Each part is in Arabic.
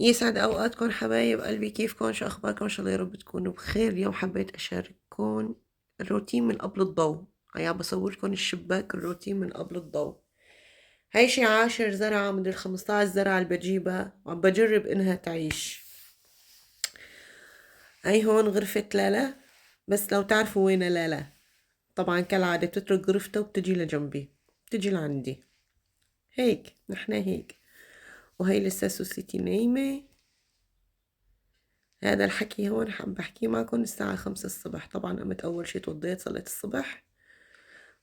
يسعد أوقاتكم حبايب قلبي، كيفكن؟ شو أخباركم؟ إن شاء الله يا رب تكونوا بخير. اليوم حبيت أشارككم الروتين من قبل الضوء. هيا بصوركم الشباك الروتين من قبل الضوء. هاي شي 10 زرعة من ال15 زرعة اللي بجيبها وعم بجرب إنها تعيش. هاي هون غرفة لالا، بس لو تعرفوا وين لالا طبعا كالعادة بتترك غرفتها وبتجي لجنبي، بتجي لعندي هيك. نحنا هيك. وهي لسه سوسيتي نايمة. هذا الحكي هون حاب بحكيه معكم الساعة 5 الصبح. طبعا قمت أول شي توضيت صليت الصبح،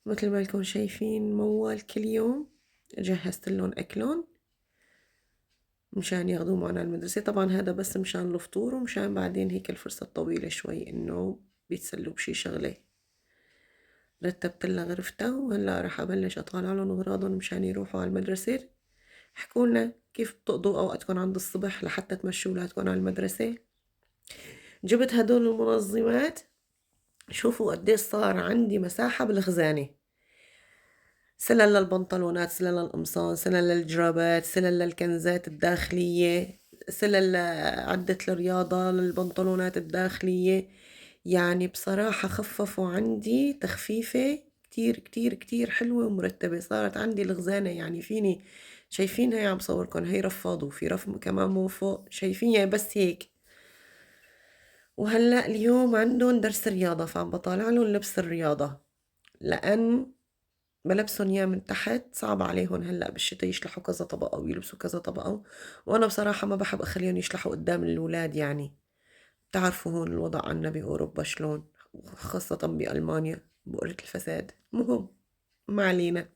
مثل ما لكم شايفين موال كل يوم. جهزت لهم أكلهم مشان ياخدوه معنا المدرسة. طبعا هذا بس مشان الفطور ومشان بعدين هيك الفرصة الطويلة شوي إنه بيتسلوا بشي شغلة. رتبت لها غرفتها وهلا رح أبلش أطالع لهم أغراضهم مشان يروحوا على المدرسة. احكولنا كيف بتقضوا أوقاتكم عند الصبح لحتى تمشوا ولادكم على المدرسة. جبت هدول المنظمات. شوفوا قديش صار عندي مساحة بالخزانة. سلل للبنطلونات، سلل للقمصان، سلل للجرابات، سلل للكنزات الداخلية، سلل عدة الرياضة للبنطلونات الداخلية. يعني بصراحة خففوا عندي تخفيفة كتير كتير كتير حلوة ومرتبة. صارت عندي الخزانة يعني فيني، شايفين هي عم صوركن، هي رفاض وفي رف كمان من فوق شايفين بس هيك. وهلأ اليوم عندهم درس رياضة فعم بطالع لهم لبس الرياضة، لأن بلبسهم اياه من تحت صعب عليهم هلا بالشتا يشلحوا كذا طبقة ويلبسوا كذا طبقة. وانا بصراحة ما بحب اخليهم يشلحوا قدام الاولاد. يعني بتعرفوا هون الوضع عنا باوروبا شلون، خاصة بألمانيا بؤرة الفساد. مهم، ما علينا.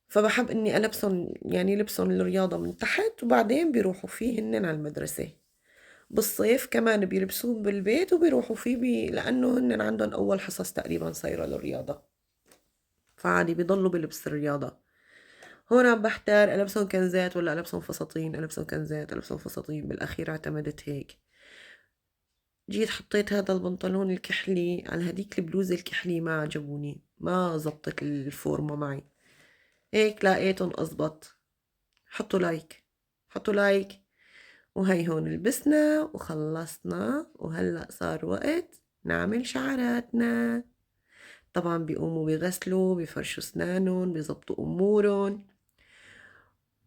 فبحب اني البسهم يعني لبسهم الرياضة من تحت وبعدين بيروحوا فيه هن على المدرسة. بالصيف كمان بيلبسوهم بالبيت وبيروحوا فيه لانه هن عندهم اول حصص تقريبا صايرة للرياضة، فعادي بيضلوا بلبس الرياضة. هون عم بحتار ألبسهم كنزات ولا ألبسهم فساتين، ألبسهم كنزات ألبسهم فساتين. بالأخير اعتمدت هيك. جيت حطيت هذا البنطلون الكحلي على هديك البلوزة الكحلي، ما عجبوني، ما زبطت الفورمة معي. هيك لقيتهم أزبط. حطوا لايك، حطوا لايك. وهي هون لبسنا وخلصنا وهلأ صار وقت نعمل شعراتنا. طبعا بيقوموا بيغسلوا بيفرشوا اسنانهم بيزبطوا امورهم،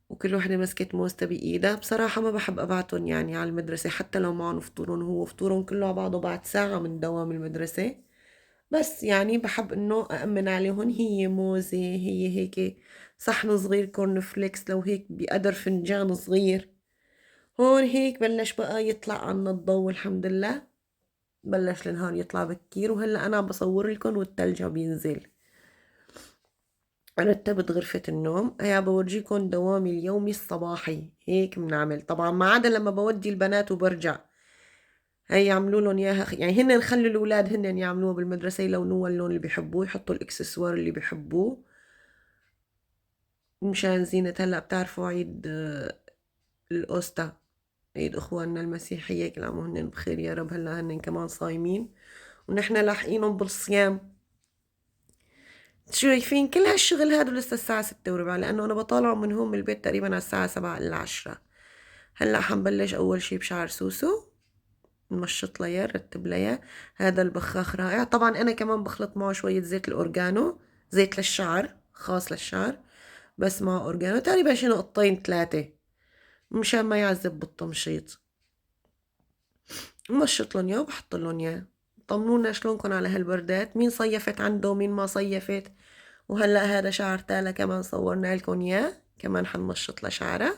وكل وحدة مسكت موستة بإيدها. بصراحة ما بحب أبعتهم يعني على المدرسة حتى لو معهم فطورهم. هو فطورهم كله على بعضه بعد ساعة من دوام المدرسة. بس يعني بحب إنه أأمن عليهم. هي موزة، هي هيك صحن صغير كورن فليكس، لو هيك بقدر فنجان صغير. هون هيك بلش بقى يطلع عنا الضوء الحمد لله. بلش النهار يطلع بكير وهلأ أنا بصور لكم والتلج عم بينزل. رتبت غرفة النوم. هيا بورجيكم دوامي اليومي الصباحي. هيك بنعمل طبعا ما عدا لما بودي البنات وبرجع. هي يعملوا لهم اياها يعني هن نخلي الاولاد هن يعملوها بالمدرسة، يلونوها اللون اللي بيحبوه، يحطوا الاكسسوار اللي بيحبوه مشان زينة. هلا بتعرفوا عيد الأوستا، عيد اخواننا المسيحية، كل عام وهن بخير يا رب. هلا هن كمان صايمين ونحن لاحقينهم بالصيام. شايفين كل هالشغل هذا لسه الساعة 6:15، لأنه أنا بطالعه من هون من البيت تقريبا على الساعة 7 إلا 10. هلأ حنبلش أول شي بشعر سوسو، نمشط ليا نرتب ليا. هذا البخاخ رائع. طبعا أنا كمان بخلط معه شوية زيت الأورجانو، زيت للشعر خاص للشعر، بس مع أورجانو تقريبا شي نقطتين 3 مشان ما يعذب بالتمشيط. بمشط لهم ياه وبحط لهم ياه. طمنونا شلونكن على هالبردات، مين صيفت عنده مين ما صيفت. وهلأ هذا شعر تالا كمان صورنا لكم اياه، كمان حنمشط لشعرها.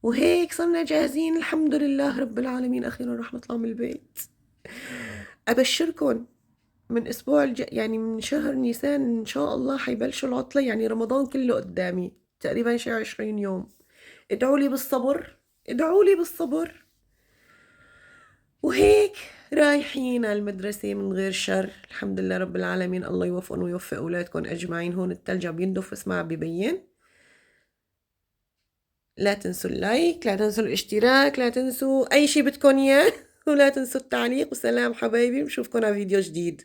وهيك صرنا جاهزين الحمد لله رب العالمين. أخيرا رح نطلع من البيت. أبشركن من أسبوع يعني من شهر نيسان إن شاء الله حيبلشوا العطلة. يعني رمضان كله قدامي تقريبا شي 20 يوم. ادعولي بالصبر، ادعولي بالصبر. وهيك رايحين على المدرسة من غير شر الحمد لله رب العالمين. الله يوفقن ويوفق أولادكم أجمعين. هون التلج عم يندف بس ما عم ببين. لا تنسوا اللايك، لا تنسوا الاشتراك، لا تنسوا أي شي بدكن إياه ولا تنسوا التعليق. وسلام حبايبي، بشوفكن على فيديو جديد.